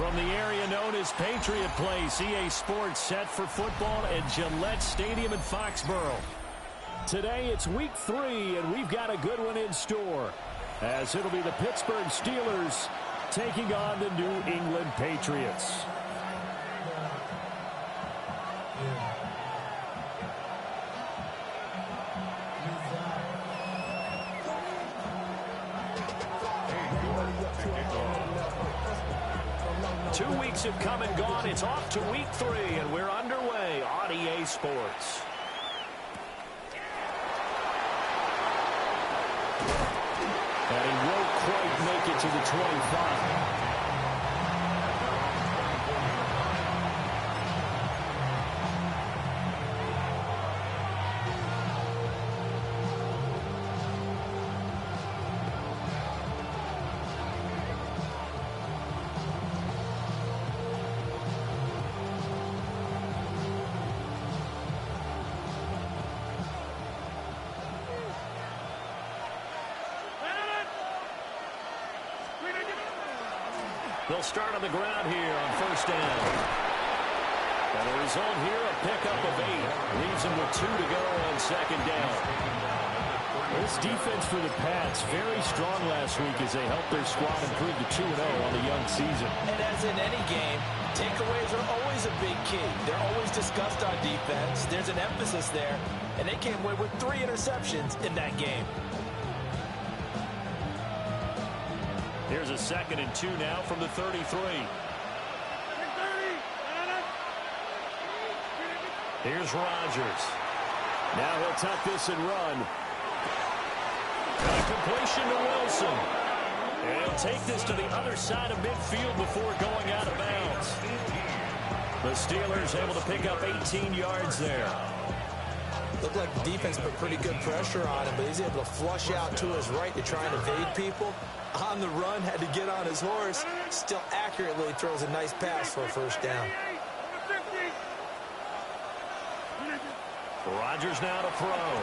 From the area known as Patriot Place, EA Sports set for football at Gillette Stadium in Foxborough. Today it's week 3, and we've got a good one in store, as it'll be the Pittsburgh Steelers taking on the New England Patriots. Two weeks have come and gone. It's off to week 3, and we're underway on EA Sports. And he won't quite make it to the 25. They'll start on the ground here on first down. And the result here, a pickup of 8. Leaves them with 2 to go on second down. This defense for the Pats, very strong last week as they helped their squad improve to 2-0 on the young season. And as in any game, takeaways are always a big key. They're always discussed on defense. There's an emphasis there. And they came away with 3 interceptions in that game. Here's a 2nd and 2 now from the 33. Here's Rodgers. Now he'll tuck this and run. And a completion to Wilson. And he'll take this to the other side of midfield before going out of bounds. The Steelers able to pick up 18 yards there. Looked like the defense put pretty good pressure on him, but he's able to flush out to his right to try and evade people. On the run, had to get on his horse. Still accurately throws a nice pass for a first down. Rodgers now to throw.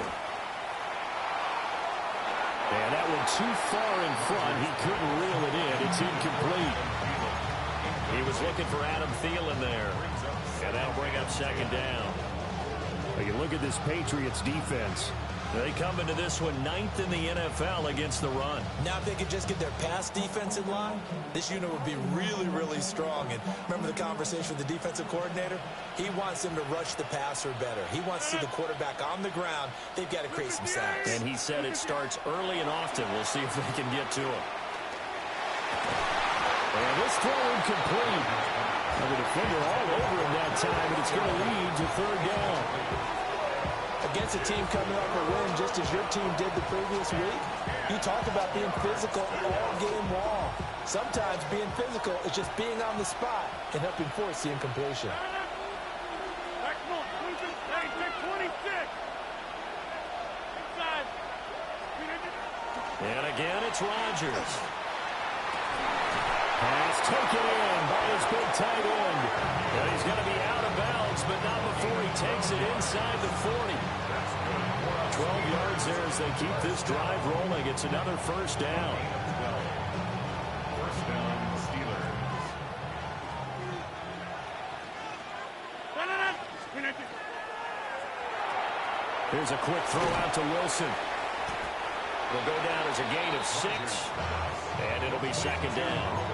And that one too far in front. He couldn't reel it in. It's incomplete. He was looking for Adam Thielen there. And that'll bring up second down. You look at this Patriots defense. They come into this one 9th in the NFL against the run. Now if they could just get their pass defense in line, this unit would be really, really strong. And remember the conversation with the defensive coordinator? He wants them to rush the passer better. He wants to see the quarterback on the ground. They've got to create some sacks. And he said it starts early and often. We'll see if they can get to him. And this throw incomplete. The defender all over him that time, and it's going to lead to 3rd down. Against a team coming off a win just as your team did the previous week, you talked about being physical all game long. Sometimes being physical is just being on the spot and helping force the incompletion. And again, it's Rodgers. Pass taken in by his big tight end. And he's going to be out of bounds, but not before he takes it inside the 40. 12 yards there as they keep this drive rolling. It's another first down. First down, Steelers. Here's a quick throw out to Wilson. It'll go down as a gain of 6, and it'll be second down.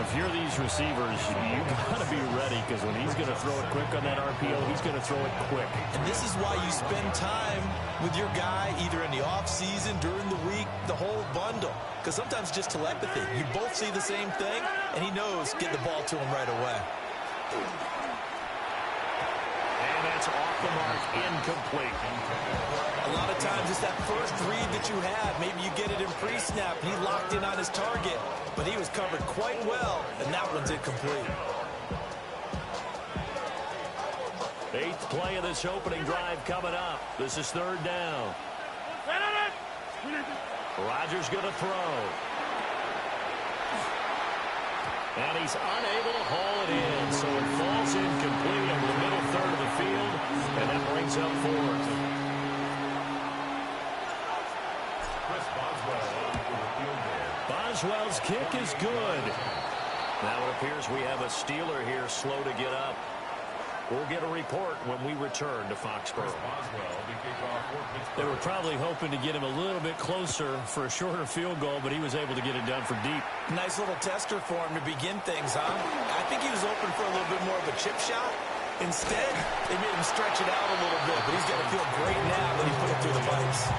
If you're these receivers, you got to be ready, because when he's going to throw it quick on that RPO, he's going to throw it quick. And this is why you spend time with your guy either in the offseason, during the week, the whole bundle. Because sometimes just telepathy. You both see the same thing, and he knows get the ball to him right away. And that's off the mark, incomplete. A lot of times it's that first read that you have. Maybe you get it in pre-snap, and he locked in on his target, but he was covered quite well, and that one's incomplete. 8th play of this opening drive coming up. This is 3rd down. Rodgers going to throw. And he's unable to haul it in, so it falls incomplete over the middle third of the field, and that brings up 4th. Boswell's kick is good. Now it appears we have a Steeler here slow to get up. We'll get a report when we return to Foxborough. They were probably hoping to get him a little bit closer for a shorter field goal, but he was able to get it done for deep. Nice little tester for him to begin things, huh? I think he was open for a little bit more of a chip shot. Instead, they made him stretch it out a little bit, but he's got to feel great now that he put it through the pipes.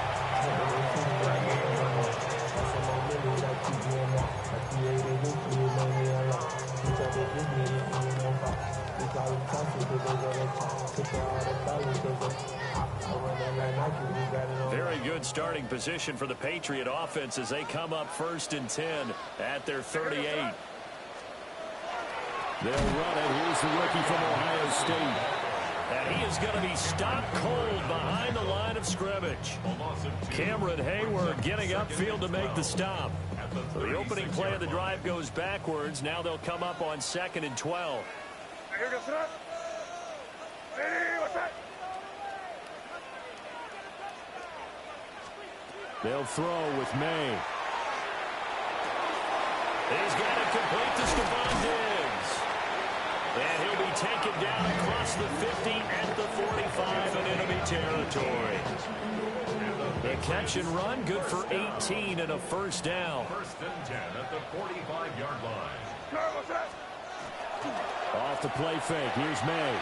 Very good starting position for the Patriot offense as they come up 1st and 10 at their 38. They'll run it. Here's the rookie from Ohio State. And he is going to be stopped cold behind the line of scrimmage. Cameron Hayward getting upfield to make the stop. The opening play of the drive goes backwards. Now they'll come up on 2nd and 12. They'll throw with May. He's got it complete to Stephon Diggs. And he'll be taken down across the 50 at the 45 in enemy territory. The catch and run, good for 18 and a first down. 1st and 10 at the 45-yard line. Off the play fake. Here's May.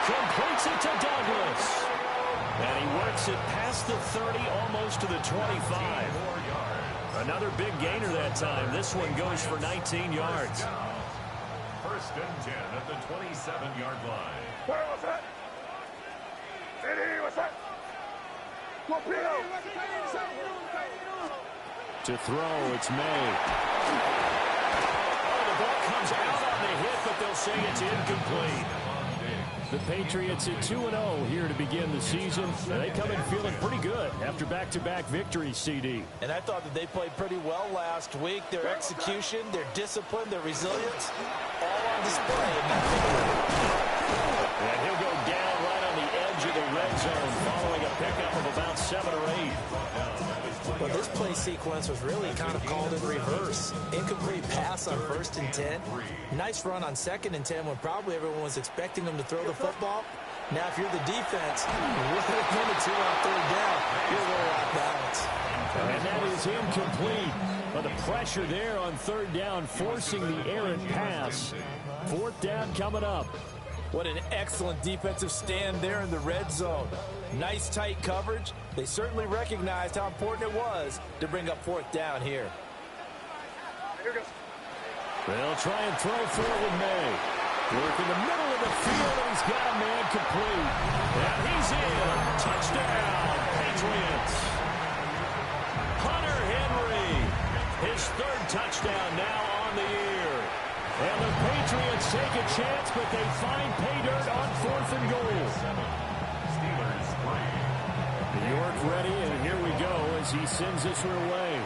Completes it to Douglas. And he works it past the 30, almost to the 25. Another big gainer that time. This one goes for 19 yards. 1st and 10 at the 27-yard line. To throw, it's May. Oh, the ball comes out on the hit, but they'll say it's incomplete. The Patriots at 2-0 here to begin the season. They come in feeling pretty good after back-to-back victories, CD. And I thought that they played pretty well last week. Their execution, their discipline, their resilience, all on display in that victory. And he'll go down right on the edge of the red zone following a pickup of about 7 or 8. Well, this play sequence was really kind of called in reverse. Incomplete pass on 1st and 10. Nice run on 2nd and 10 when probably everyone was expecting them to throw the football. Now, if you're the defense, with 1 and 2 on 3rd down, you're a little off balance. And that is incomplete. But the pressure there on 3rd down, forcing the errant pass. 4th down coming up. What an excellent defensive stand there in the red zone. Nice tight coverage. They certainly recognized how important it was to bring up 4th down here. They'll try and throw for it with May. Work in the middle of the field, and he's got a man complete. And he's in. Touchdown, Patriots. Hunter Henry, his 3rd touchdown now on the year. And the Patriots take a chance, but they find pay dirt on 4th and goal. New York ready, and here we go as he sends this one away.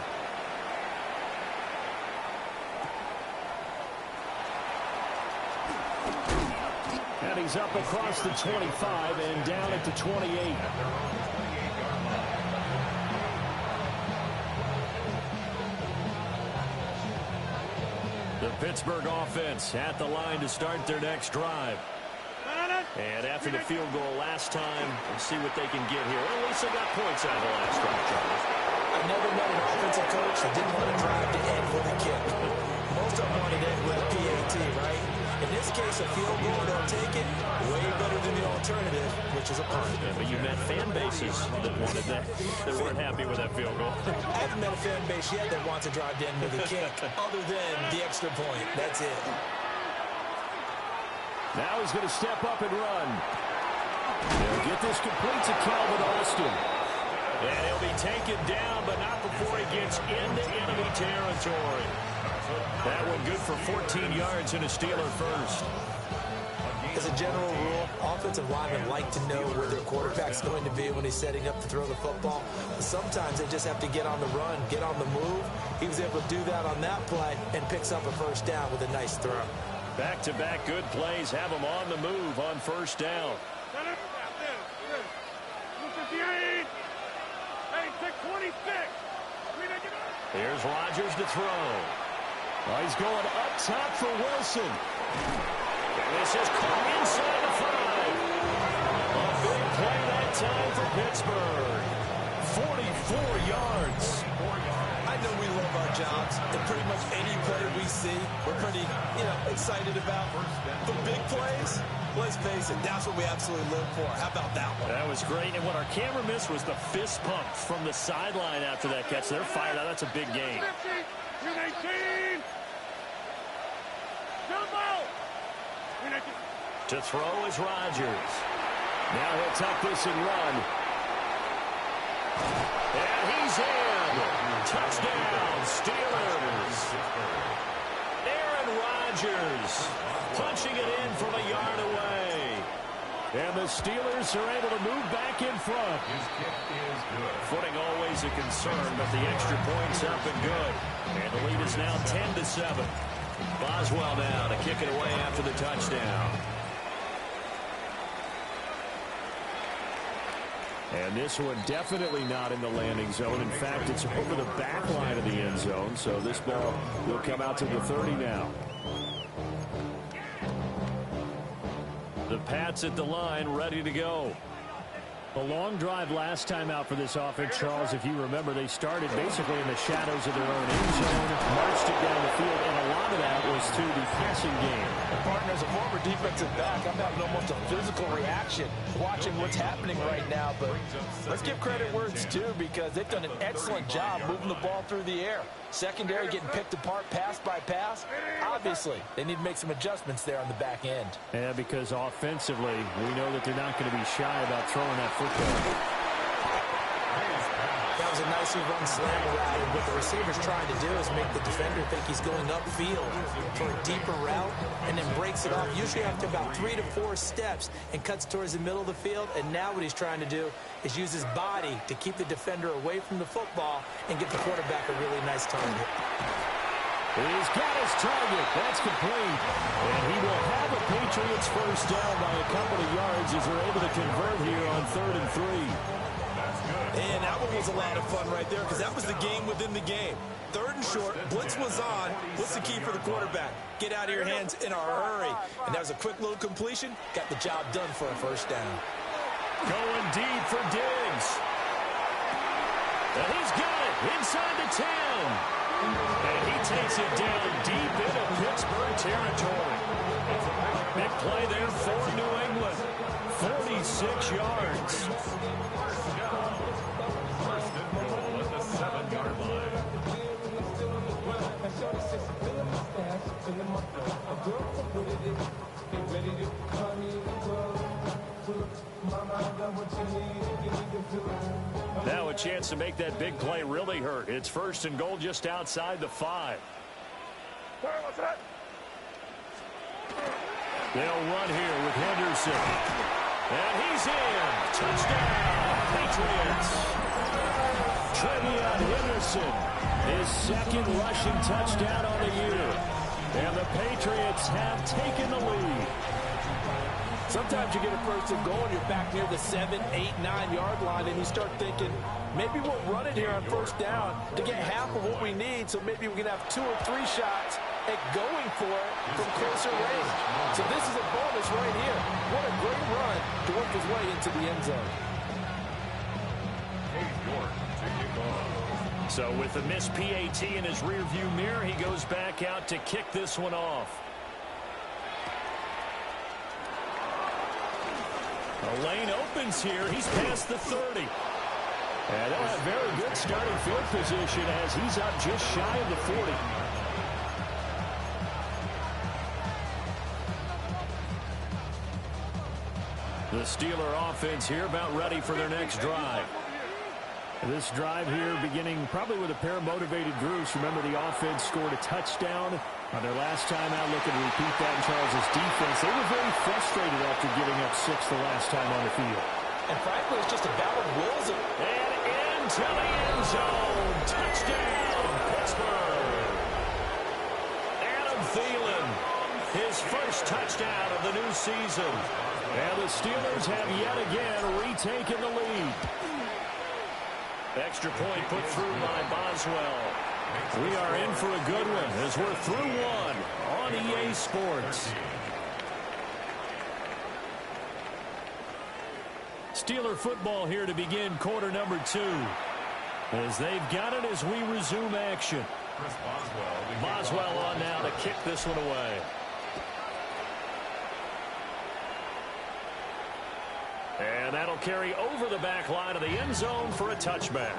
And he's up across the 25 and down at the 28. The Pittsburgh offense at the line to start their next drive. And after the field goal last time, we'll see what they can get here. Well, at least they got points out of the last drive, Charles. I never met an offensive coach that didn't want to drive to end with a kick. Most of them wanted to end with a PAT, right? In this case, a field goal, they'll take it way better than the alternative, which is a punt. Yeah, but you met fan bases that wanted that, that weren't happy with that field goal. I haven't met a fan base yet that wants to drive to end with a kick, other than the extra point. That's it. Now he's going to step up and run. They'll get this complete to Calvin Austin. And he'll be taken down, but not before he gets into enemy territory. That one good for 14 yards and a Steeler first. As a general rule, offensive linemen like to know where their quarterback's going to be when he's setting up to throw the football. But sometimes they just have to get on the run, get on the move. He was able to do that on that play and picks up a 1st down with a nice throw. Back-to-back good plays have him on the move on 1st down. Hey, 26. Here's Rodgers to throw. Oh, he's going up top for Wilson. And this is caught inside the 5. A big play that time for Pittsburgh. 44 yards. I know we love our jobs, and pretty much any play we see, we're pretty, excited about. The big plays, let's face it, that's what we absolutely live for. How about that one? That was great, and what our camera missed was the fist pump from the sideline after that catch. They're fired out. That's a big game. To throw is Rodgers. Now he'll tuck this and run. And he's in. Touchdown, Steelers. Aaron Rodgers punching it in from a yard away. And the Steelers are able to move back in front. Footing always a concern, but the extra point's up and good. And the lead is now 10-7. Boswell now to kick it away after the touchdown. And this one definitely not in the landing zone. In fact, it's over the back line of the end zone. So this ball will come out to the 30 now. The Pats at the line, ready to go. A long drive last time out for this offense, Charles. If you remember, they started basically in the shadows of their own end zone, marched it down the field, and a lot of that was to the passing game. And partner, as a former defensive back, I'm having almost a physical reaction watching what's happening right now. But let's give credit where it's due, because they've done an excellent job moving the ball through the air. Secondary getting picked apart pass by pass. Obviously, they need to make some adjustments there on the back end. Yeah, because offensively, we know that they're not going to be shy about throwing that football. That was a nicely run slam route, and what the receiver's trying to do is make the defender think he's going upfield for a deeper route, and then breaks it off, usually after about 3 to 4 steps, and cuts towards the middle of the field. And now what he's trying to do is use his body to keep the defender away from the football and give the quarterback a really nice target. He's got his target. That's complete. And he will have a Patriots first down by a couple of yards as they're able to convert here on 3rd and 3. And that one was a lot of fun right there, because that was the game within the game. 3rd and short, blitz was on. What's the key for the quarterback? Get out of your hands in a hurry. And that was a quick little completion. Got the job done for a first down. Going deep for Diggs. And he's got it inside the 10. And he takes it down deep into Pittsburgh territory. Big play there for New England. 46 yards. Now a chance to make that big play really hurt. It's 1st and goal just outside the 5. They'll run here with Henderson. And he's in. Touchdown, Patriots. Trevion Henderson, his 2nd rushing touchdown on the year. And the Patriots have taken the lead. Sometimes you get a 1st and goal and you're back near the 7, 8, 9-yard line, and you start thinking, maybe we'll run it here on 1st down to get half of what we need, so maybe we can have 2 or 3 shots at going for it from closer range. So this is a bonus right here. What a great run to work his way into the end zone. So with the missed PAT in his rearview mirror, he goes back out to kick this one off. The lane opens here. He's past the 30. And they'll have very good starting field position as he's up just shy of the 40. The Steeler offense here about ready for their next drive. This drive here beginning probably with a pair of motivated groups. Remember, the offense scored a touchdown on their last time out. Looking to repeat that in Charles' defense. They were very frustrated after giving up 6 the last time on the field. And frankly, it's just a battle of wills. And into the end zone. Touchdown, Pittsburgh. Adam Thielen, his first touchdown of the new season. And the Steelers have yet again retaken the lead. Extra point put through by Boswell. We are in for a good one as we're through one on EA Sports. Steeler football here to begin quarter number 2. As they've got it as we resume action. Boswell on now to kick this one away. And that'll carry over the back line of the end zone for a touchback.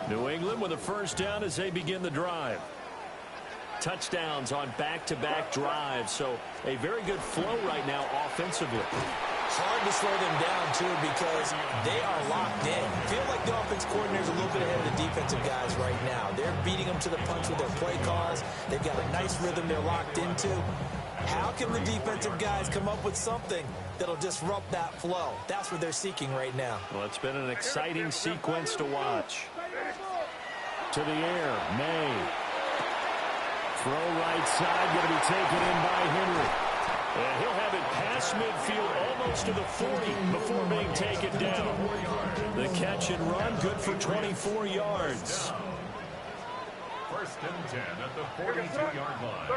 New England with a first down as they begin the drive. Touchdowns on back-to-back drives, so a very good flow right now offensively. Hard to slow them down, too, because they are locked in. Feel like the offense coordinator's a little bit ahead of the defensive guys right now. They're beating them to the punch with their play calls. They've got a nice rhythm they're locked into. How can the defensive guys come up with something that'll disrupt that flow? That's what they're seeking right now. Well, it's been an exciting sequence to watch. To the air, May. Throw right side, going to be taken in by Henry. And he'll have it past midfield, almost to the 40 before being taken down. The catch and run, good for 24 yards. First and 10 at the 42-yard line.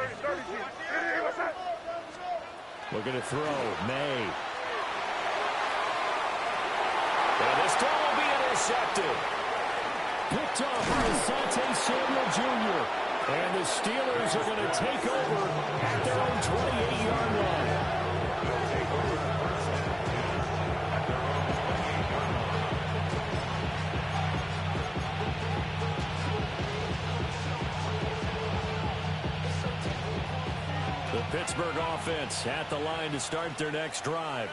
Looking to throw, May. And this throw will be intercepted. Picked off by Asante Samuel Jr. And the Steelers are going to take over at their own 28-yard line. The Pittsburgh offense at the line to start their next drive.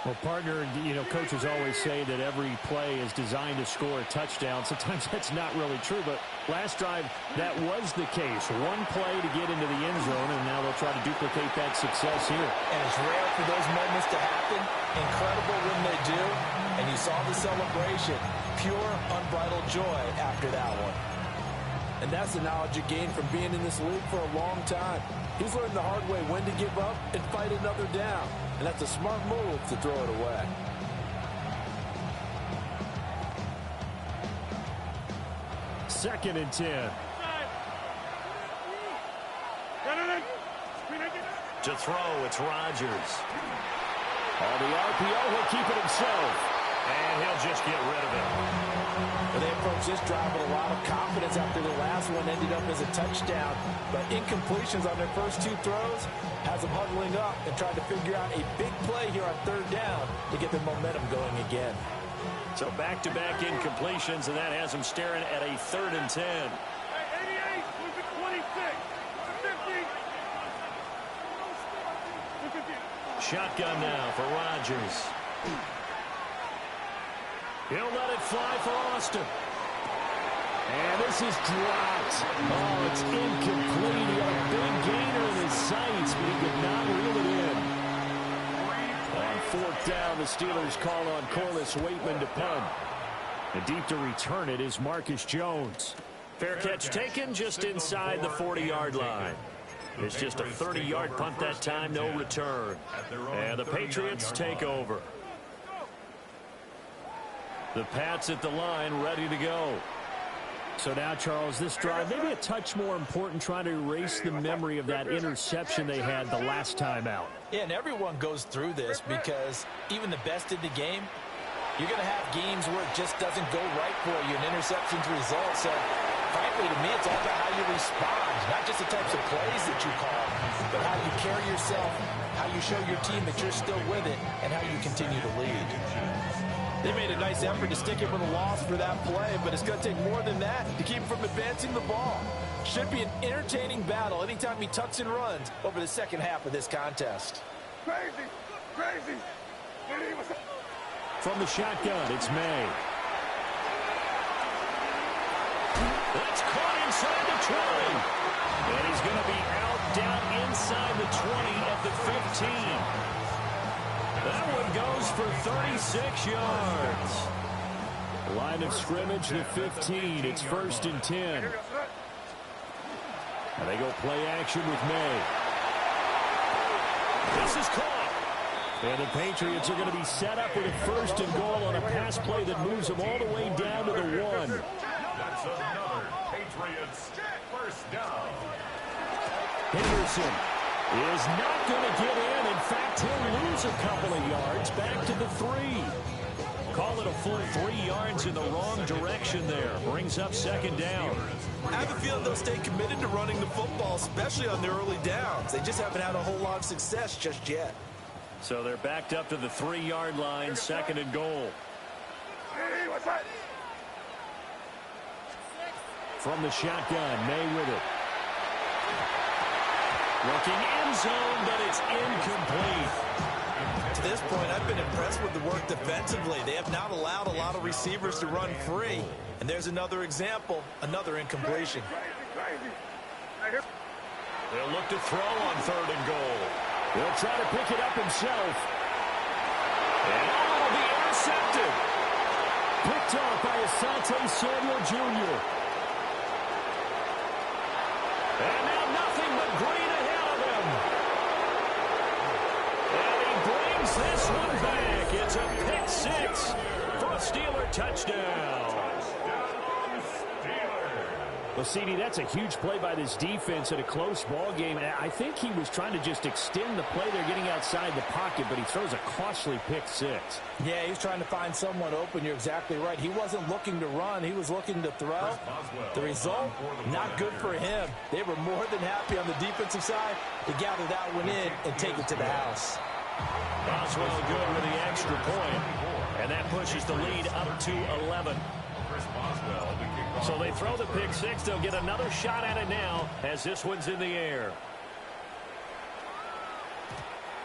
Well, partner, coaches always say that every play is designed to score a touchdown. Sometimes that's not really true, but last drive, that was the case. One play to get into the end zone, and now they'll try to duplicate that success here. And it's rare for those moments to happen. Incredible when they do. And you saw the celebration. Pure, unbridled joy after that one. And that's the knowledge you gain from being in this league for a long time. He's learned the hard way when to give up and fight another down. And that's a smart move to throw it away. Second and 10. To throw, it's Rodgers. On the RPO, he'll keep it himself. And he'll just get rid of it. Well, they approached this drive with a lot of confidence after the last one ended up as a touchdown. But incompletions on their first 2 throws has them huddling up and trying to figure out a big play here on third down to get their momentum going again. So back-to-back incompletions, and that has them staring at a 3rd and 10. Hey, 88, who's the 26? 50. Shotgun now for Rodgers. He'll let it fly for Austin. And this is dropped. Oh, it's incomplete. He had a big gainer in his sights, but he could not reel it in. On 4th down, the Steelers call on Corliss Waitman to punt. And deep to return it is Marcus Jones. Fair catch taken just inside the 40-yard line. It's just a 30-yard punt that time, no return. And the Patriots take over. The Pats at the line, ready to go. So now, Charles, this drive, maybe a touch more important, trying to erase the memory of that interception they had the last time out. Yeah, and everyone goes through this because even the best in the game, you're going to have games where it just doesn't go right for you, and interceptions result. So, frankly, to me, it's all about how you respond, not just the types of plays that you call, but how you carry yourself, how you show your team that you're still with it, and how you continue to lead. They made a nice effort to stick him with a loss for that play, but it's going to take more than that to keep him from advancing the ball. Should be an entertaining battle anytime he tucks and runs over the second half of this contest. Crazy. From the shotgun, it's May. That's caught inside the 20. And he's going to be out down inside the 20 at the 15. That one goes for 36 yards. Line of scrimmage, the 15. It's 1st and 10. And they go play action with May. This is caught. And the Patriots are going to be set up with a 1st and goal on a pass play that moves them all the way down to the 1. That's another Patriots first down. Henderson is not going to get in. In fact, he'll lose a couple of yards back to the 3. Call it a full 3 yards in the wrong direction there. Brings up 2nd down. I have a feeling they'll stay committed to running the football, especially on their early downs. They just haven't had a whole lot of success just yet. So they're backed up to the 3-yard line, 2nd and goal. Hey, what's that? From the shotgun, May with it. Looking end zone, but it's incomplete. To this point, I've been impressed with the work defensively. They have not allowed a lot of receivers to run free. And there's another example, another incompletion. Crazy. I hear. They'll look to throw on 3rd and goal. He'll try to pick it up himself. And it'll be intercepted. Picked off by Asante Samuel Jr. And now nothing but green ahead of him. And he brings this one back. It's a pick 6 for a Steeler touchdown. Well, CD, that's a huge play by this defense in a close ball game. I think he was trying to just extend the play. They're getting outside the pocket, but he throws a costly pick 6. Yeah, he's trying to find someone open. You're exactly right. He wasn't looking to run. He was looking to throw. The result, not good for him. They were more than happy on the defensive side to gather that one in and take it to the house. Boswell good with the extra point, and that pushes the lead up to 11. So they throw the pick 6. They'll get another shot at it now as this one's in the air.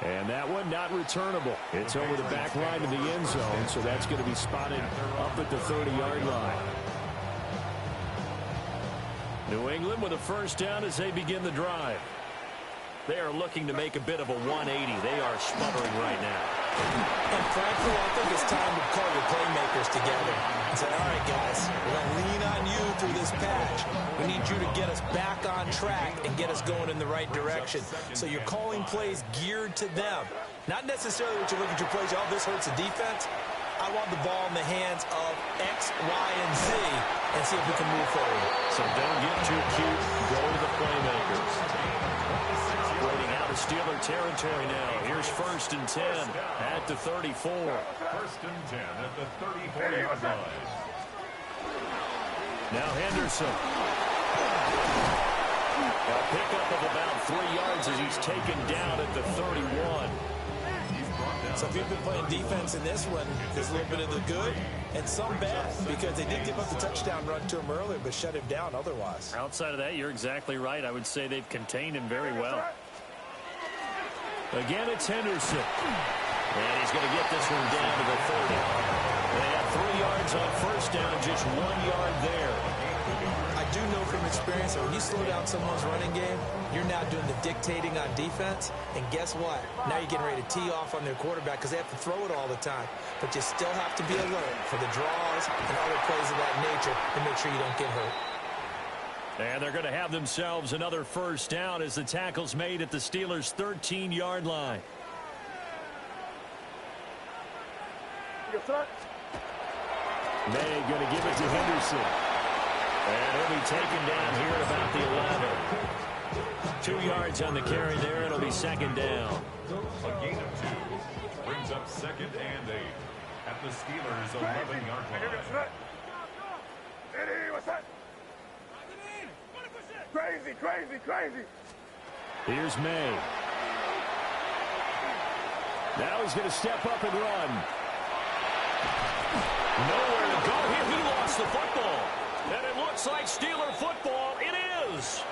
And that one not returnable. It's over the back line of the end zone, so that's going to be spotted up at the 30-yard line. New England with a 1st down as they begin the drive. They are looking to make a bit of a 180. They are sputtering right now. And frankly, I think it's time to call your playmakers together and say, all right, guys, we're going to lean on you through this patch. We need you to get us back on track and get us going in the right direction. So you're calling plays geared to them. Not necessarily what you look at your plays, oh, this hurts the defense. I want the ball in the hands of X, Y, and Z and see if we can move forward. So don't get too cute. Go to the playmakers. Operating out of Steeler territory now. Here's 1st and 10 at the 34. 1st and 10 at the 34-yard line. Now Henderson. A pickup of about 3 yards as he's taken down at the 31. So if you've been playing defense in this one, there's a little bit of the good and some bad because they did give up the touchdown run to him earlier but shut him down otherwise. Outside of that, you're exactly right. I would say they've contained him very well. Again, it's Henderson. And he's going to get this one down to the 30. They have 3 yards on 1st down, just 1 yard there. I do know from experience that when you slow down someone's running game, you're now doing the dictating on defense. And guess what? Now you're getting ready to tee off on their quarterback because they have to throw it all the time. But you still have to be alert for the draws and other plays of that nature to make sure you don't get hurt. And they're going to have themselves another 1st down as the tackle's made at the Steelers' 13-yard line. May going to give it to Henderson. And he'll be taken down here at about the 11. 2 yards on the carry there. It'll be 2nd down. A gain of 2 brings up 2nd and 8 at the Steelers' 11-yard line. Hey, what's that? Crazy, crazy, crazy. Here's May. Now he's going to step up and run. Nowhere to go here. He lost the football. And it looks like Steeler football. It is.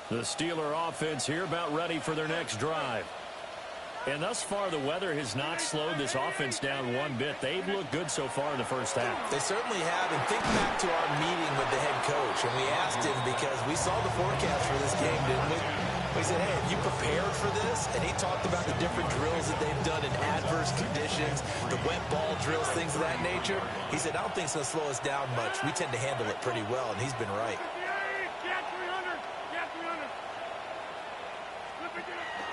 The Steeler offense here about ready for their next drive. And thus far, the weather has not slowed this offense down one bit. They've looked good so far in the 1st half. They certainly have. And think back to our meeting with the head coach. And we asked him because we saw the forecast for this game, didn't we? He said, hey, have you prepared for this? And he talked about the different drills that they've done in adverse conditions, the wet ball drills, things of that nature. He said, I don't think it's going to slow us down much. We tend to handle it pretty well, and he's been right.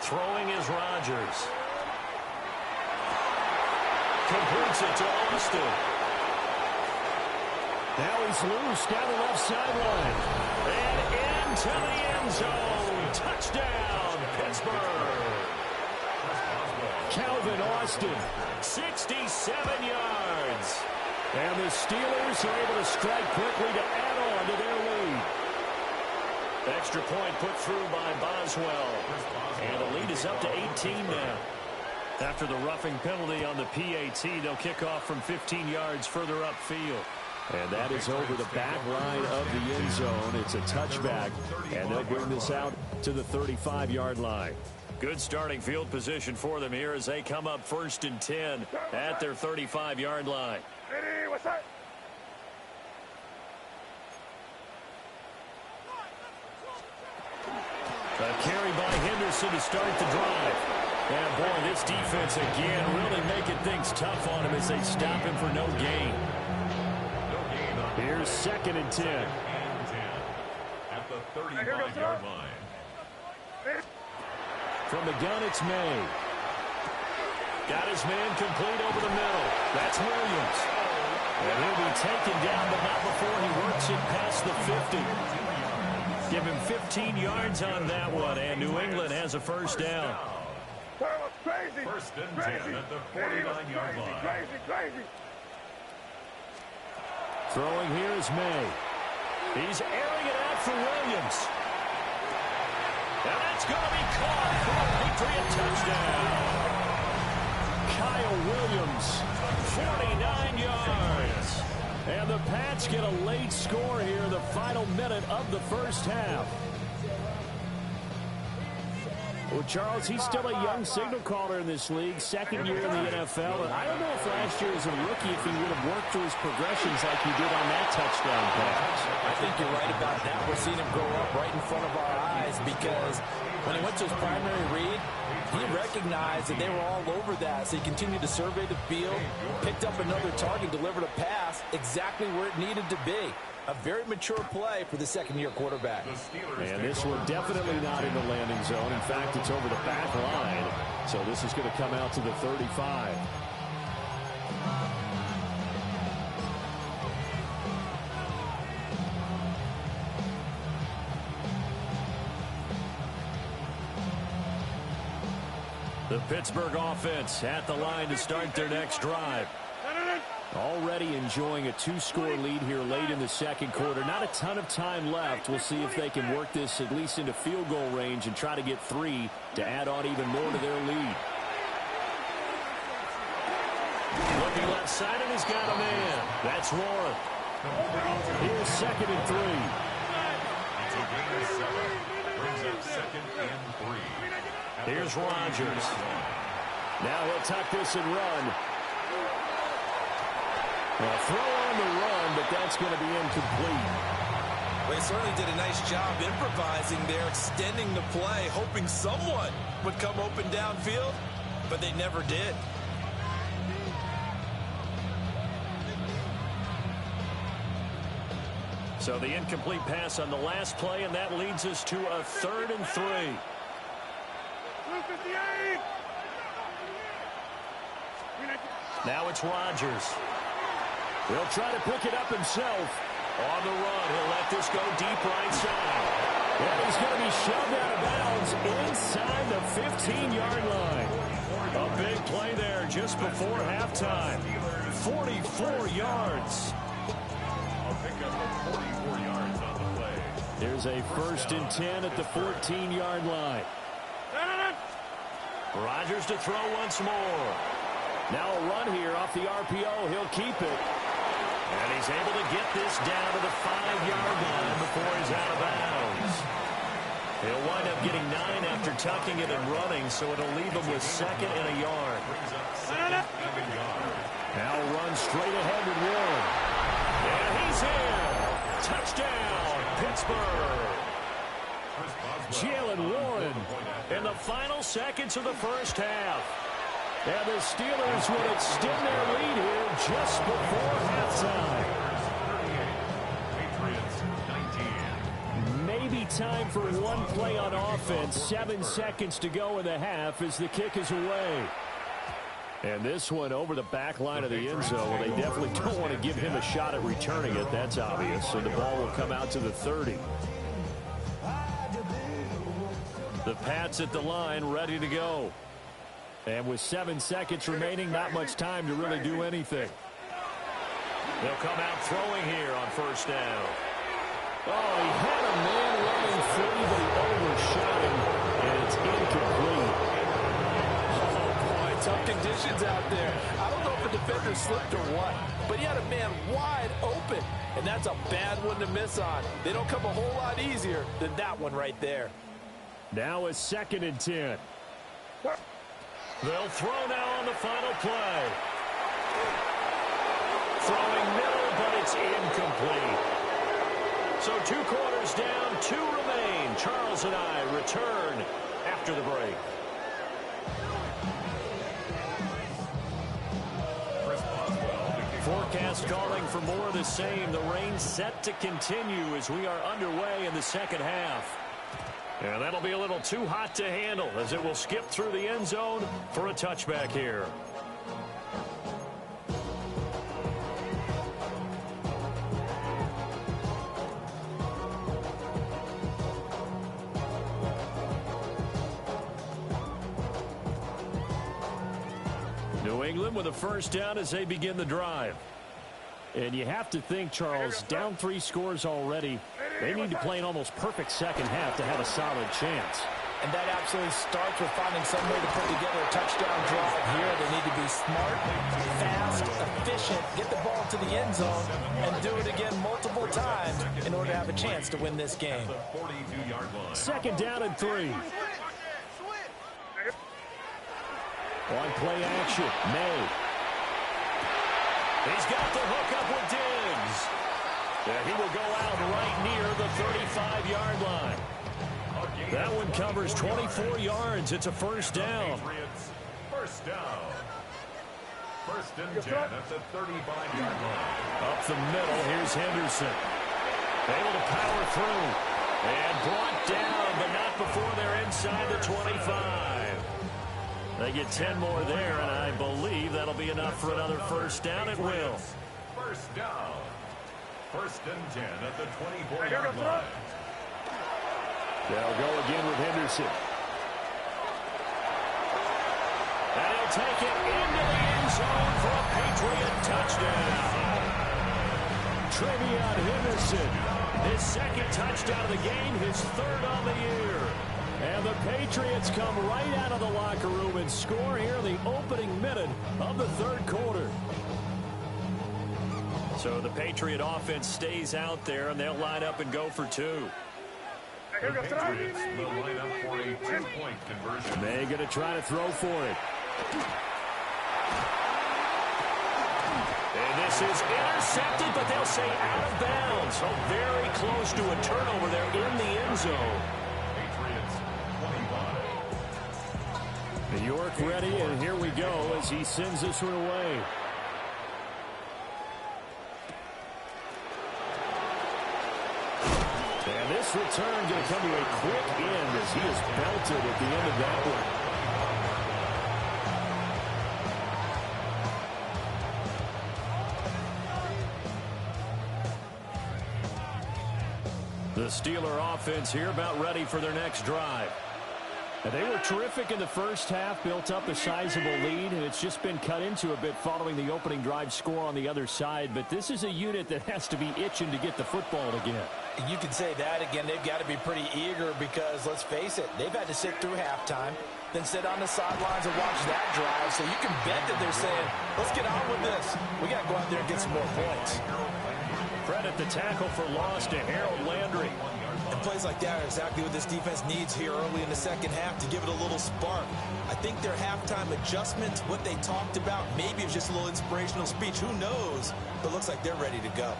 Throwing is Rodgers. Completes it to Austin. Now he's loose down the left sideline. And into the end zone. Touchdown, Pittsburgh. Calvin Austin, 67 yards. And the Steelers are able to strike quickly to add on to their lead. Extra point put through by Boswell. And the lead is up to 18 now. After the roughing penalty on the PAT, they'll kick off from 15 yards further upfield. And that is over the back line of the end zone. It's a touchback, and they'll bring this out to the 35-yard line. Good starting field position for them here as they come up 1st and 10 at their 35-yard line. Eddie, what's that? A carry by Henderson to start the drive. And boy, this defense again really making things tough on him as they stop him for no gain. Here's 2nd and 10. At the 35-yard line. From the gun, it's May. Got his man complete over the middle. That's Williams. And he'll be taken down, but not before he works it past the 50. Give him 15 yards on that one, and New England has a first down. Crazy. 1st and 10 at the 49-yard line. Crazy. Throwing here is May. He's airing it out for Williams. And that's going to be caught for a Patriot touchdown. Kyle Williams, 49 yards. And the Pats get a late score here in the final minute of the first half. Well, Charles, he's still a young signal caller in this league, 2nd year in the NFL. And I don't know if last year as a rookie, if he would have worked through his progressions like he did on that touchdown pass. I think you're right about that. We're seeing him grow up right in front of our eyes because when he went to his primary read, he recognized that they were all over that. So he continued to survey the field, picked up another target, delivered a pass exactly where it needed to be. A very mature play for the 2nd-year quarterback. And this one definitely not in the landing zone. In fact, it's over the back line. So this is going to come out to the 35. The Pittsburgh offense at the line to start their next drive. Already enjoying a 2-score lead here late in the 2nd quarter. Not a ton of time left. We'll see if they can work this at least into field goal range and try to get 3 to add on even more to their lead. Looking left side, and he's got a man. That's Warren. Here's 2nd and 3. It's a gain of 7. Brings up 2nd and 3. Here's Rodgers. Now he'll tuck this and run. Well, throw on the run, but that's going to be incomplete. Well, they certainly did a nice job improvising there, extending the play, hoping someone would come open downfield, but they never did. So the incomplete pass on the last play, and that leads us to a 3rd and 3. Now it's Rodgers. He'll try to pick it up himself. On the run, he'll let this go deep right side. And he's going to be shoved out of bounds inside the 15-yard line. A big play there just before halftime. 44 yards. A pickup of 44 yards on the play. There's a 1st and 10 at the 14-yard line. Rodgers to throw once more. Now a run here off the RPO. He'll keep it. And he's able to get this down to the 5-yard line before he's out of bounds. He'll wind up getting 9 after tucking it and running, so it'll leave him with 2nd and a yard. Now run straight ahead with Warren. And he's in. Touchdown, Pittsburgh. Jalen Warren in the final seconds of the first half. And the Steelers would extend their lead here just before halftime. Maybe time for one play on offense. 7 seconds to go in the half as the kick is away. And this one over the back line of the end zone. Well, they definitely don't want to give him a shot at returning it. That's obvious. So the ball will come out to the 30. The Pats at the line, ready to go. And with 7 seconds remaining, not much time to really do anything. They'll come out throwing here on first down. Oh, he had a man running free, but he overshot him, and it's incomplete. Tough conditions out there. I don't know if the defender slipped or what, but he had a man wide open, and that's a bad one to miss on. They don't come a whole lot easier than that one right there. Now a 2nd and 10. They'll throw now on the final play. Throwing middle, but it's incomplete. So 2 quarters down, 2 remain. Charles and I return after the break. Forecast calling for more of the same. The rain set to continue as we are underway in the second half. And that'll be a little too hot to handle as it will skip through the end zone for a touchback here. New England with a first down as they begin the drive. And you have to think, Charles, down 3 scores already. They need to play an almost perfect second half to have a solid chance. And that absolutely starts with finding some way to put together a touchdown drive here. They need to be smart, fast, efficient, get the ball to the end zone, and do it again multiple times in order to have a chance to win this game. 2nd down and 3. On play action, May. He's got the hook up with Diggs. And he will go out right near the 35-yard line. That one covers 24 yards. It's a first down. First down. 1st and 10 at the 35-yard line. Up the middle, here's Henderson. Able to power through. And brought down, but not before they're inside the 25. They get 10 more there, and I believe that'll be enough for another first down. It will. First down. 1st and 10 at the 24-yard line. They'll go again with Henderson. And he'll take it into the end zone for a Patriot touchdown. Trevion Henderson, his 2nd touchdown of the game, his 3rd on the year. And the Patriots come right out of the locker room and score here in the opening minute of the 3rd quarter. So the Patriot offense stays out there, and they'll line up and go for 2. The Patriots will line up for a 2-point conversion. They're going to try to throw for it. And this is intercepted, but they'll say out of bounds. So very close to a turnover there in the end zone. New York ready, and here we go as he sends this one away. And this return going to come to a quick end as he is belted at the end of that one. The Steeler offense here about ready for their next drive. And they were terrific in the first half, built up a sizable lead, and it's just been cut into a bit following the opening drive score on the other side. But this is a unit that has to be itching to get the football again. You can say that again. They've got to be pretty eager because, let's face it, they've had to sit through halftime, then sit on the sidelines and watch that drive. So you can bet that they're saying, let's get on with this. We got to go out there and get some more points. Credit the tackle for loss to Harold Landry. And plays like that are exactly what this defense needs here early in the second half to give it a little spark. I think their halftime adjustments, what they talked about, maybe it was just a little inspirational speech. Who knows? But it looks like they're ready to go.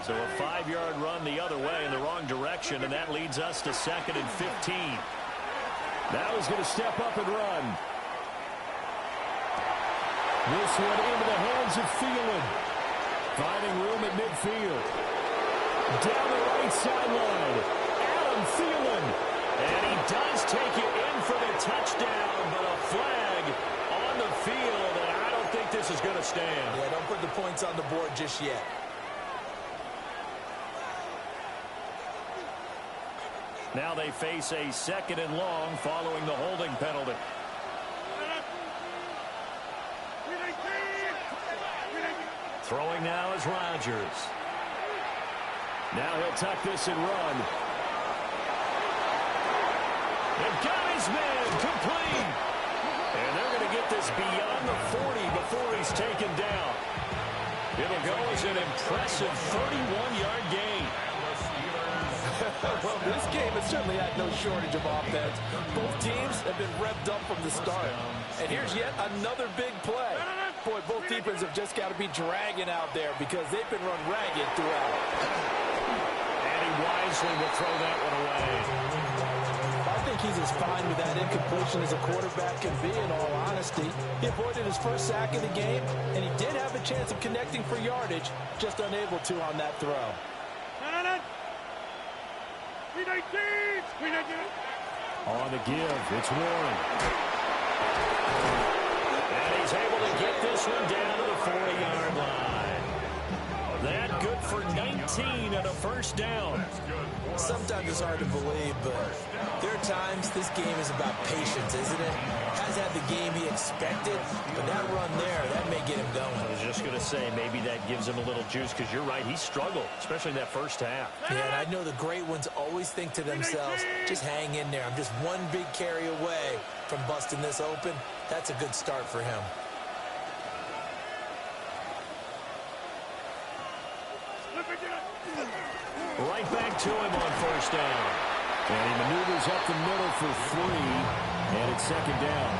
So a 5-yard run the other way in the wrong direction, and that leads us to 2nd and 15. Now he's going to step up and run. This one into the hands of Thielen. Finding room at midfield. Down the right sideline. Adam Thielen. And he does take it in for the touchdown, but a flag on the field, and I don't think this is going to stand. Yeah, don't put the points on the board just yet. Now they face a 2nd and long following the holding penalty. Throwing now is Rodgers. Now he'll tuck this and run. And got his man complete. And they're going to get this beyond the 40 before he's taken down. It'll go as an impressive 31-yard gain. Well, this game has certainly had no shortage of offense. Both teams have been revved up from the start. And here's yet another big play. Boy, both defenses have just got to be dragging out there because they've been run ragged throughout. And he wisely will throw that one away. I think he's as fine with that incompletion as a quarterback can be, in all honesty. He avoided his first sack of the game, and he did have a chance of connecting for yardage, just unable to on that throw. On the give, it's Warren. And he's able to get this one down to the 40-yard line. That good for 19 and a first down. Sometimes it's hard to believe, but there are times this game is about patience, isn't it? Has had the game he expected, but that run there, that may get him going. I was just going to say, maybe that gives him a little juice, because you're right, he struggled, especially in that first half. Yeah, and I know the great ones always think to themselves, just hang in there. I'm just one big carry away from busting this open. That's a good start for him. Right back to him on first down. And he maneuvers up the middle for 3, and it's 2nd down.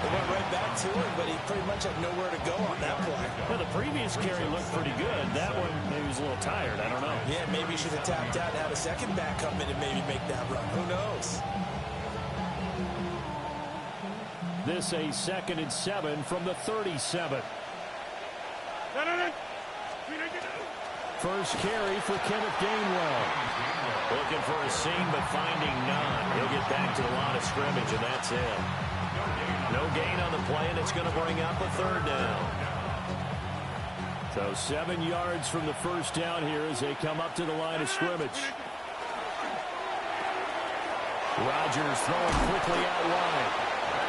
They went right back to him, but he pretty much had nowhere to go on that play. Well, the previous carry looked pretty good. That one, maybe was a little tired. I don't know. Yeah, maybe he should have tapped out and had a second back come in and maybe make that run. Who knows? This a 2nd and 7 from the 37. First carry for Kenneth Gainwell. Looking for a seam, but finding none. He'll get back to the line of scrimmage, and that's it. No gain on the play, and it's going to bring up a 3rd down. So 7 yards from the first down here as they come up to the line of scrimmage. Rodgers throwing quickly out wide.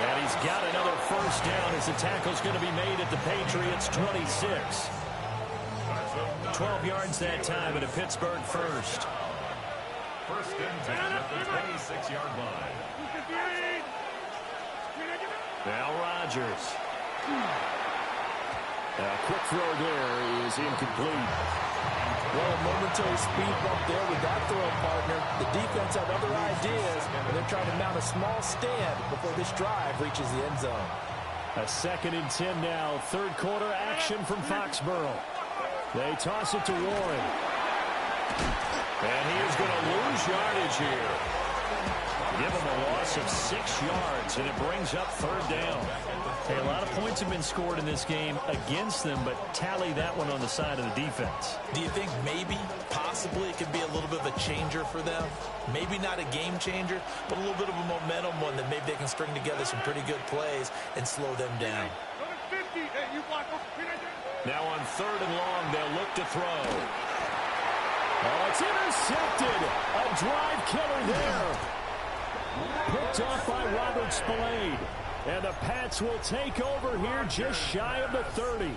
And he's got another first down as the tackle's going to be made at the Patriots' 26. 12 yards that time at a Pittsburgh first. First and 10 at the 26-yard line. Now Rodgers. A quick throw there is incomplete. Well, a momentary speed bump there with that throw partner. The defense had other ideas, and they're trying to mount a small stand before this drive reaches the end zone. A 2nd and 10 now. 3rd quarter action from Foxborough. They toss it to Warren. And he is going to lose yardage here. Give him a loss of 6 yards, and it brings up 3rd down. Hey, a lot of points have been scored in this game against them, but tally that one on the side of the defense. Do you think maybe, possibly, it could be a little bit of a changer for them? Maybe not a game changer, but a little bit of a momentum one that maybe they can string together some pretty good plays and slow them down. Now on 3rd and long, they'll look to throw. Oh, it's intercepted. A drive killer there. Picked off by Robert Spillane. And the Pats will take over here just shy of the 30.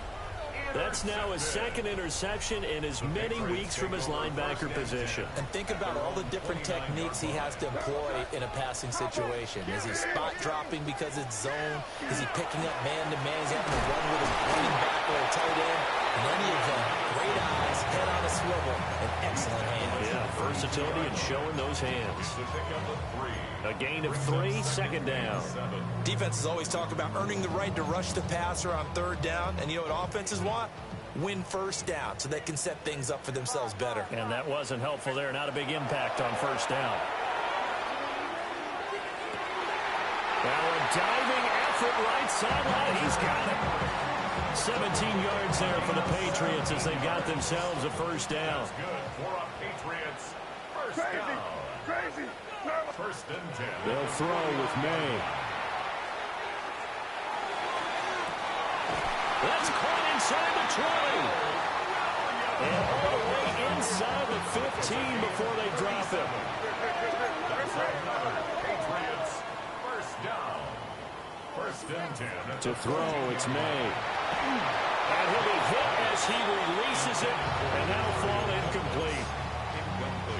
That's now his 2nd interception in as many weeks from his linebacker position. And think about all the different techniques he has to employ in a passing situation. Is he spot dropping because it's zone? Is he picking up man-to-man? Is he having to run with a running back or a tight end? In any event, great eyes, head on a swivel and excellent hands. Yeah, versatility and showing those hands. A gain of 3, second down. Defenses always talk about earning the right to rush the passer on third down. And you know what offenses want? Win first down so they can set things up for themselves better. And that wasn't helpful there. Not a big impact on first down. Now a diving effort right sideline. He's got it. 17 yards there for the Patriots as they've got themselves a first down. Good for a Patriots first down. Crazy. First and 10. They'll throw with May. That's caught inside the 20. And all the way inside the 15 before they drop him. There's another Patriots first down. First and 10. To throw, it's May. And he'll be hit as he releases it, and that'll fall incomplete.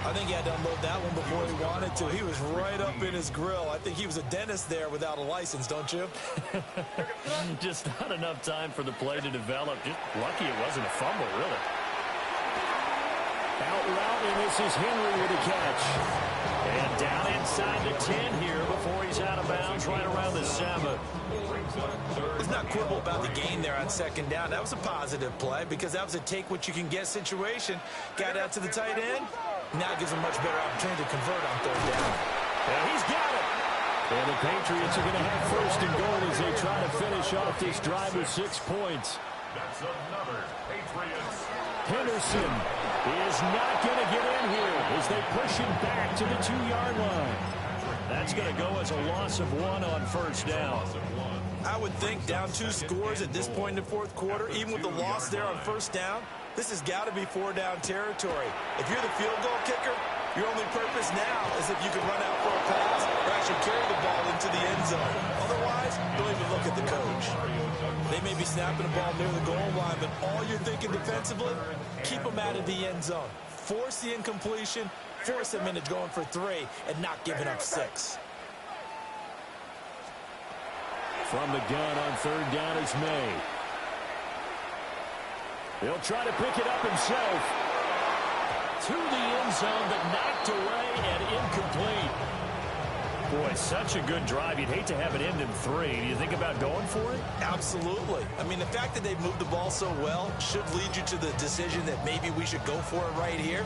I think he had to unload that one before he wanted to. He was right up in his grill. I think he was a dentist there without a license, don't you? Just not enough time for the play to develop. Just lucky it wasn't a fumble, really. Out route, and this is Henry with a catch. And down inside the 10 here before he's out of bounds right around the 7. Let's not quibble about the gain there on second down. That was a positive play because that was a take-what-you-can-get situation. Got out to the tight end. Now gives him much better opportunity to convert on third down. And he's got it. And the Patriots are going to have first and goal as they try to finish off this drive with 6 points. That's another Patriots. Henderson is not going to get in here as they push him back to the 2-yard line. That's going to go as a loss of 1 on first down. I would think down 2 scores at this point in the fourth quarter, even with the loss there on first down, this has got to be 4-down territory. If you're the field goal kicker, your only purpose now is if you can run out for a pass or actually carry the ball into the end zone. Otherwise, don't even look at the coach. They may be snapping the ball near the goal line, but all you're thinking defensively, keep them out of the end zone. Force the incompletion, force them into going for 3, and not giving up 6. From the gun on third down is May. He'll try to pick it up himself. To the end zone, but knocked away and incomplete. Boy, such a good drive. You'd hate to have it end in 3. Do you think about going for it? Absolutely. I mean, the fact that they've moved the ball so well should lead you to the decision that maybe we should go for it right here.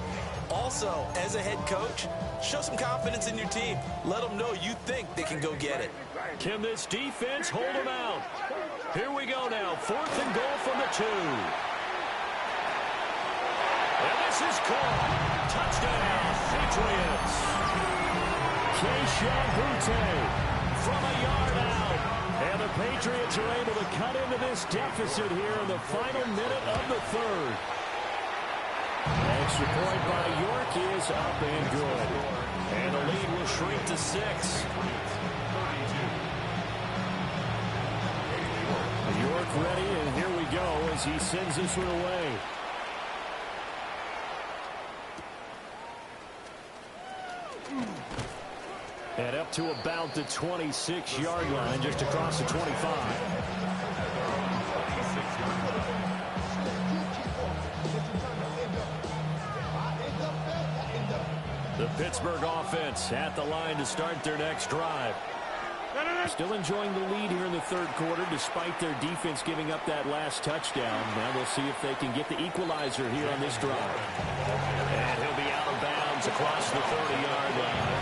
Also, as a head coach, show some confidence in your team. Let them know you think they can go get it. Can this defense hold them out? Here we go now. 4th and goal from the 2. And this is caught. Touchdown, Patriots. Keyshawn Butte From a yard out. and the Patriots are able to cut into this deficit here in the final minute of the 3rd. Extra point by York is up and good. And the lead will shrink to 6. York ready, and here we go as he sends this one away. And up to about the 26-yard line, just across the 25. The Pittsburgh offense at the line to start their next drive. Still enjoying the lead here in the 3rd quarter despite their defense giving up that last touchdown. Now we'll see if they can get the equalizer here on this drive. And he'll be out of bounds across the 30-yard line.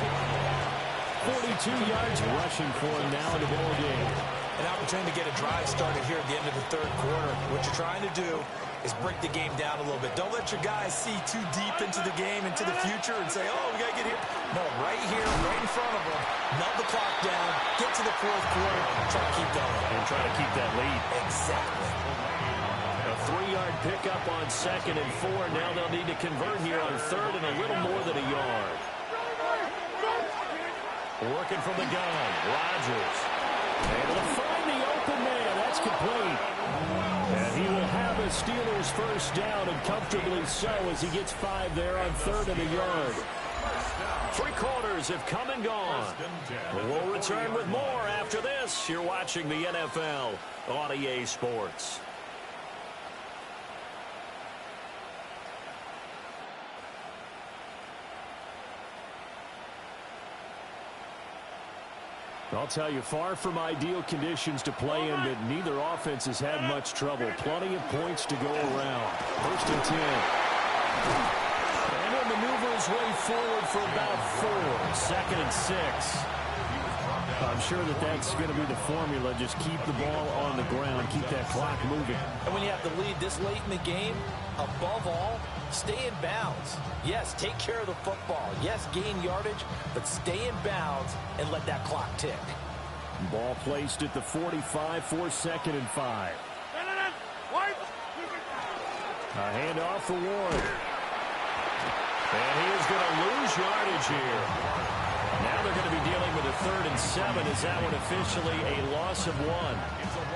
42 yards rushing for him now in the ball game. An opportunity to get a drive started here at the end of the 3rd quarter. What you're trying to do is break the game down a little bit. Don't let your guys see too deep into the game, into the future, and say, oh, we got to get here. No, right here, right in front of them. Melt the clock down, get to the 4th quarter, try to keep going. And try to keep that lead. Exactly. A 3-yard pickup on 2nd and 4. Now they'll need to convert here on 3rd and a little more than a yard. Working from the gun, Rodgers. Able to find the open man. That's complete. And he will have a Steelers first down, and comfortably so as he gets 5 there on 3rd and a yard. 3 quarters have come and gone. We'll return with more after this. You're watching the NFL on EA Sports. I'll tell you, far from ideal conditions to play in, but neither offense has had much trouble. Plenty of points to go around. 1st and 10. And he'll maneuver his way forward for about 4. 2nd and 6. I'm sure that's going to be the formula. Just keep the ball on the ground. Keep that clock moving. And when you have the lead this late in the game, above all, stay in bounds. Yes, take care of the football. Yes, gain yardage, but stay in bounds and let that clock tick. Ball placed at the 45 for 2nd and 5. A handoff for Ward. And he is going to lose yardage here. Now they're going to be dealing with a 3rd and 7. Is that one officially a loss of 1?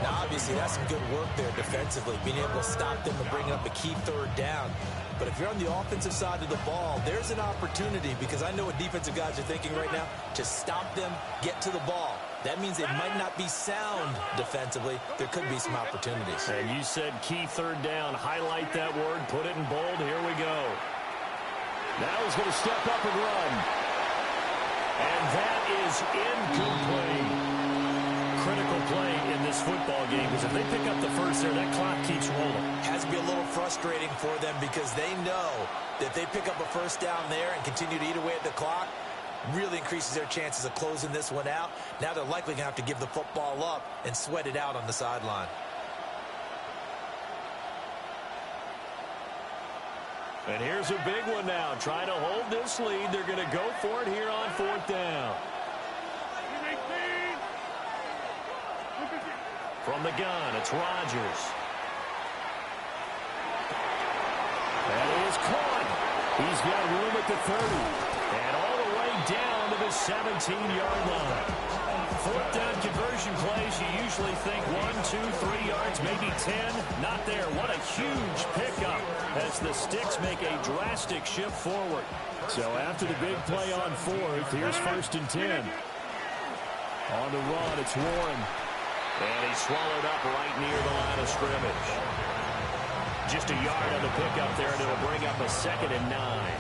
Now, obviously, that's some good work there defensively, being able to stop them and bring up a key 3rd down. But if you're on the offensive side of the ball, there's an opportunity, because I know what defensive guys are thinking right now. Just stop them, get to the ball. That means they might not be sound defensively. There could be some opportunities. And you said key 3rd down. Highlight that word. Put it in bold. Here we go. Now he's going to step up and run. And that is incomplete. Critical play in this football game, because if they pick up the first there, that clock keeps rolling. Has to be a little frustrating for them, because they know that if they pick up a 1st down there and continue to eat away at the clock, really increases their chances of closing this one out. Now they're likely going to have to give the football up and sweat it out on the sideline. And here's a big one now. Trying to hold this lead. They're going to go for it here on 4th down. From the gun, it's Rodgers. And he is caught. He's got room at the 30. And all the way down to the 17-yard line. 4th down conversion plays, you usually think 1, 2, 3 yards, maybe 10. Not there. What a huge pickup as the Sticks make a drastic shift forward. So after the big play on 4th, here's 1st and 10. On the run, it's Warren. And he's swallowed up right near the line of scrimmage. Just a yard on the pickup there, and it'll bring up a 2nd and 9.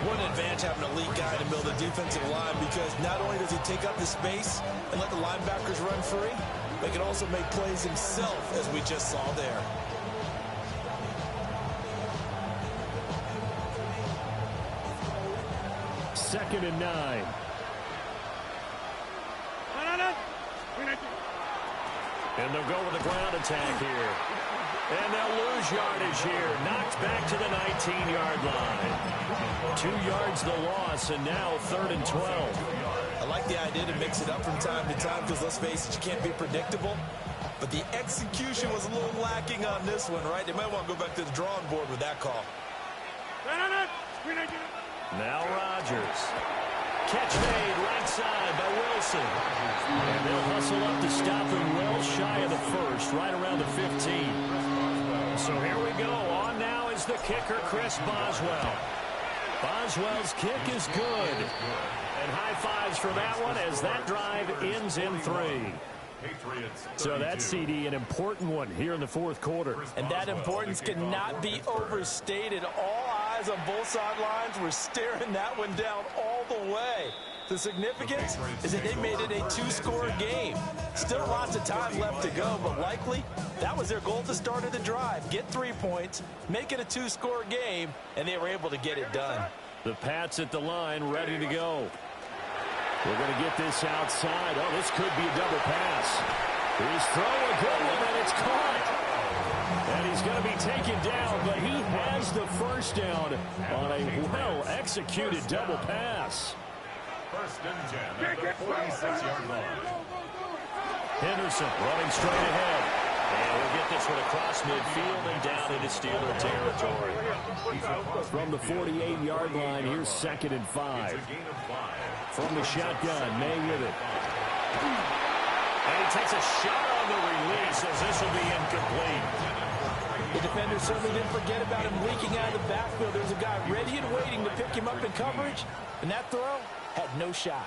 What an advantage having an elite guy to build a defensive line, because not only does he take up the space and let the linebackers run free, but he can also make plays himself, as we just saw there. Second and 9. And they'll go with the ground attack here. And they'll lose yardage here. Knocked back to the 19-yard line. 2 yards the loss, and now 3rd and 12. I like the idea to mix it up from time to time, because let's face it, you can't be predictable. But the execution was a little lacking on this one, right? They might want to go back to the drawing board with that call. Now Rodgers. Catch made right side by Wilson. And they'll hustle up to stop him well shy of the 1st, right around the 15. So here we go. On now is the kicker, Chris Boswell. Boswell's kick is good. And high fives for that one as that drive ends in 3. So that CD, an important one here in the 4th quarter. And that importance cannot be overstated. All eyes on both sidelines were staring that one down all the way. The significance is that they made it a 2-score game. Still lots of time left to go, but likely that was their goal to start of the drive. Get 3 points, make it a 2-score game, and they were able to get it done. The Pats at the line, ready to go. We're going to get this outside. Oh, this could be a double pass. He's throwing a good one, and it's caught. And he's going to be taken down, but he has the 1st down on a well-executed double pass. 1st and 10 at the 46-yard line. Henderson running straight ahead. And we'll get this one across midfield and down into Steeler territory. From the 48-yard line, here's 2nd and 5. From the shotgun, May with it. And he takes a shot on the release as this will be incomplete. The defender certainly didn't forget about him leaking out of the backfield. There's a guy ready and waiting to pick him up in coverage, and that throw had no shot.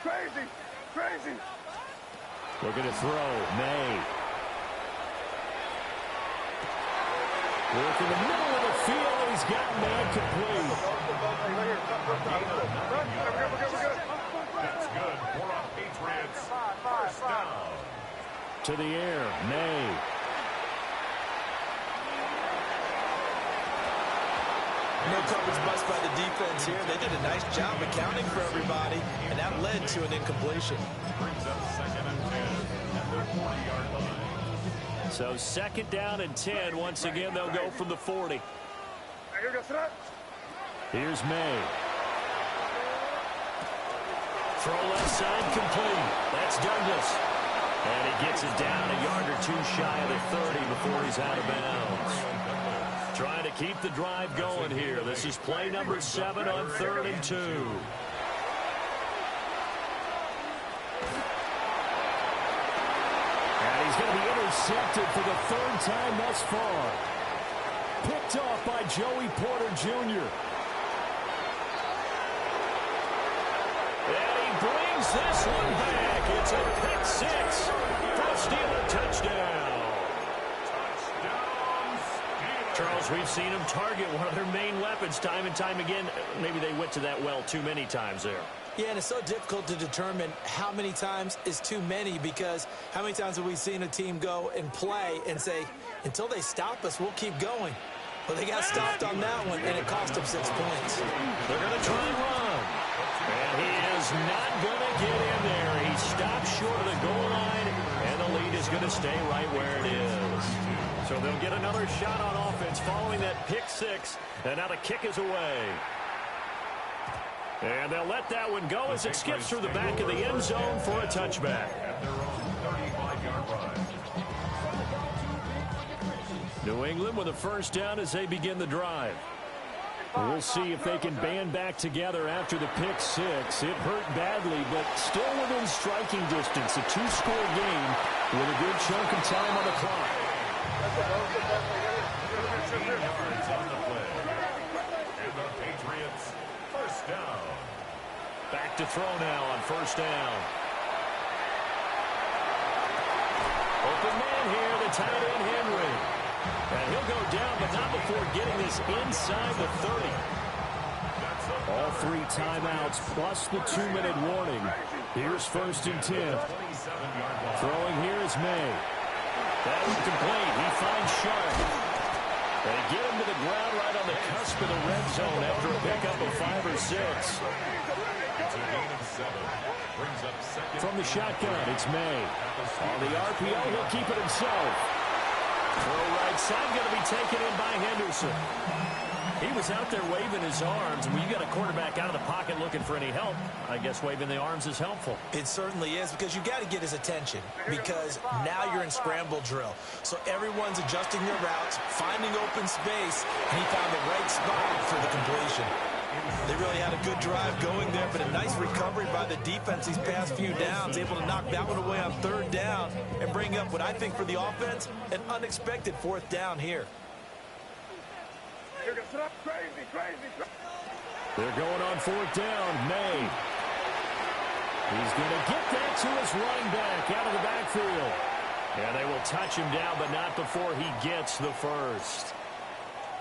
Crazy, crazy. Looking to throw, May. Work in the middle of the field, and he's got man complete. That's good. 4 on Patriots. Patriots, first down. To the air, May. No coverage bust by the defense here. They did a nice job accounting for everybody, and that led to an incompletion. Brings up 2nd and 10 at the 40-yard line. So 2nd down and 10. Once again, they'll go from the 40. Here's May. Throw left side complete. That's Douglas. And he gets it down a yard or two shy of the 30 before he's out of bounds. Trying to keep the drive going here. This is play number 7 on 3rd and 2. And he's going to be intercepted for the 3rd time thus far. Picked off by Joey Porter Jr. And he brings this one back. It's a pick 6 for a Steeler touchdown. Charles, we've seen them target one of their main weapons time and time again. Maybe they went to that well too many times there. Yeah, and it's so difficult to determine how many times is too many, because how many times have we seen a team go and play and say, until they stop us, we'll keep going. Well, they got stopped on that one, and it cost them 6 points. They're going to try and run. And he is not going to get in there. He stops short of the goal line, and the lead is going to stay right where it is. So they'll get another shot on offense following that pick 6, and now the kick is away. And they'll let that one go as it skips through the back of the end zone for a touchback. At their own 35-yard line. New England with a first down as they begin the drive. We'll see if they can band back together after the pick 6. It hurt badly, but still within striking distance. A 2-score game with a good chunk of time on the clock. 15 yards on the play. And the Patriots, first down. Back to throw now on first down. Open man here, the tight end Henry. And he'll go down, but not before getting this inside the 30. All 3 timeouts plus the 2-minute warning. Here's 1st and 10. Throwing here is May. That was complete. He finds Sharp. They get him to the ground right on the cusp of the red zone after a pickup of 5 or 6. It's a gain of 7. Brings up 2nd. From the shotgun, it's May. On the RPO, he'll keep it himself. Throw right side, going to be taken in by Henderson. He was out there waving his arms, and when you got a quarterback out of the pocket looking for any help, I guess waving the arms is helpful. It certainly is, because you got to get his attention, because now you're in scramble drill. So everyone's adjusting their routes, finding open space, and he found the right spot for the completion. They really had a good drive going there, but a nice recovery by the defense these past few downs, able to knock that one away on 3rd down and bring up what I think for the offense, an unexpected 4th down here. They're going on 4th down. May. He's going to get that to his running back out of the backfield. And they will touch him down, but not before he gets the first.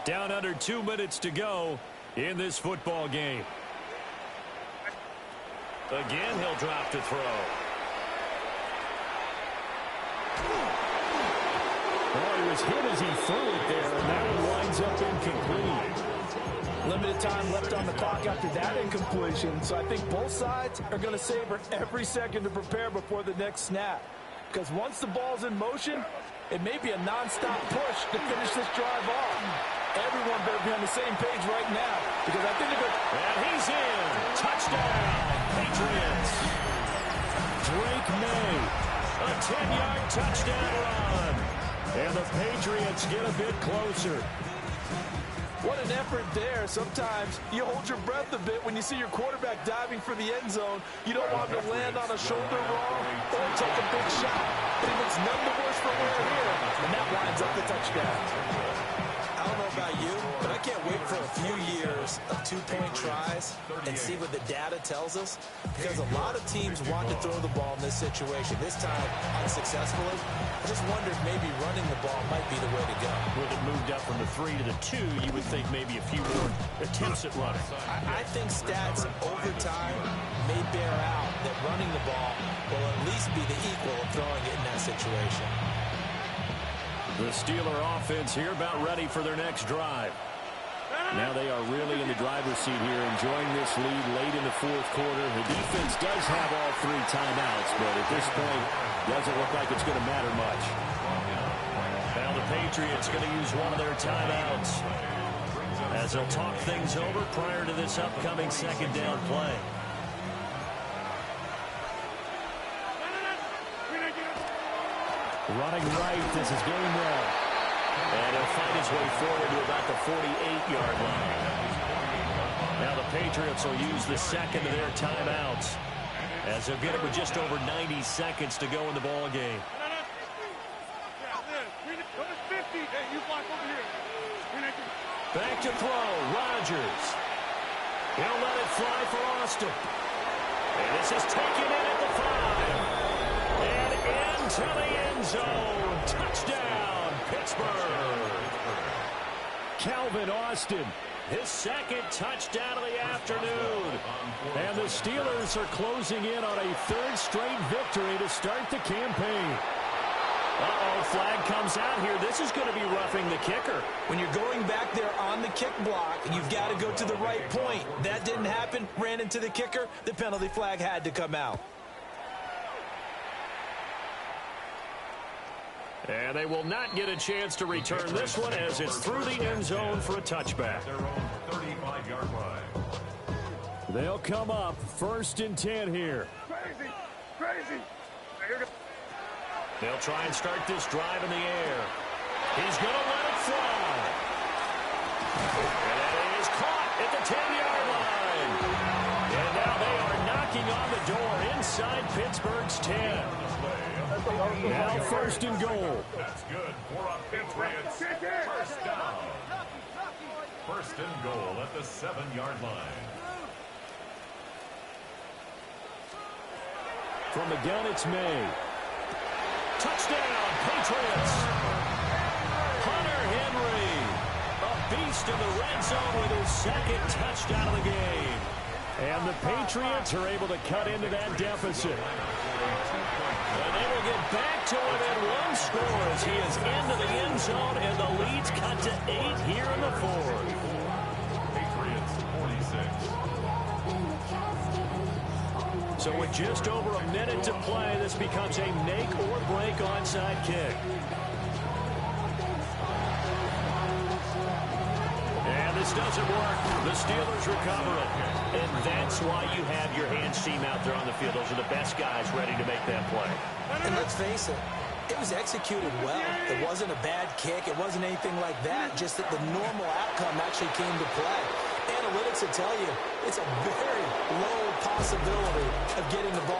Down under 2 minutes to go in this football game. Again, he'll drop to throw. Well, he was hit as he threw it there, and that one winds up incomplete. Limited time left on the clock after that incompletion, so I think both sides are going to savor every second to prepare before the next snap. Because once the ball's in motion, it may be a non-stop push to finish this drive off. Everyone better be on the same page right now, because I think they're going to... And he's in. Touchdown, Patriots. Drake May, a 10-yard touchdown run. And the Patriots get a bit closer. What an effort there. Sometimes you hold your breath a bit when you see your quarterback diving for the end zone. You don't want him to land on a shoulder wrong or take a big shot. But he looks none the worse for wear here, and that winds up the touchdown. I don't know about you, but I can't wait for a few years of two-point tries and see what the data tells us, because a lot of teams want to throw the ball in this situation. This time, unsuccessfully. I just wonder if maybe running the ball might be the way to go. With it moved up from the 3 to the 2, you would think maybe a few more attempts at running. I think stats over time may bear out that running the ball will at least be the equal of throwing it in that situation. The Steeler offense here about ready for their next drive. Now they are really in the driver's seat here, enjoying this lead late in the fourth quarter. The defense does have all 3 timeouts, but at this point, doesn't look like it's going to matter much. Now the Patriots going to use one of their timeouts as they'll talk things over prior to this upcoming second down play. Running right, this is going well. And he'll find his way forward to about the 48-yard line. Now the Patriots will use the second of their timeouts as they'll get it with just over 90 seconds to go in the ball game. Back to throw, Rodgers. He'll let it fly for Austin. And this is taken in at the 5. And into the end zone. Touchdown, Pittsburgh. Calvin Austin, his second touchdown of the afternoon. And the Steelers are closing in on a 3rd straight victory to start the campaign. Uh-oh, flag comes out here. This is going to be roughing the kicker. When you're going back there on the kick block, you've got to go to the right point. That didn't happen. Ran into the kicker. The penalty flag had to come out. And they will not get a chance to return this one as it's through the end zone for a touchback. Their own 35-yard line. They'll come up 1st and 10 here. Crazy, crazy. They'll try and start this drive in the air. He's going to let it fly. And it is caught at the 10-yard line. And now they are knocking on the door inside Pittsburgh's 10. Now 1st and goal. That's good for a Patriots. First down. 1st and goal at the 7-yard line. From the gun, it's May. Touchdown, Patriots. Hunter Henry, a beast in the red zone with his 2nd touchdown of the game. And the Patriots are able to cut into that deficit. And they will get back to within 1 score as he is into the end zone, and the lead's cut to 8 here in the 4th. Patriots 46. So with just over a minute to play, this becomes a make or break onside kick. And this doesn't work. The Steelers recover it. And that's why you have your hands team out there on the field. Those are the best guys ready to make that play. And let's face it, it was executed well. It wasn't a bad kick. It wasn't anything like that. Just that the normal outcome actually came to play. Analytics will tell you it's a very low possibility of getting the ball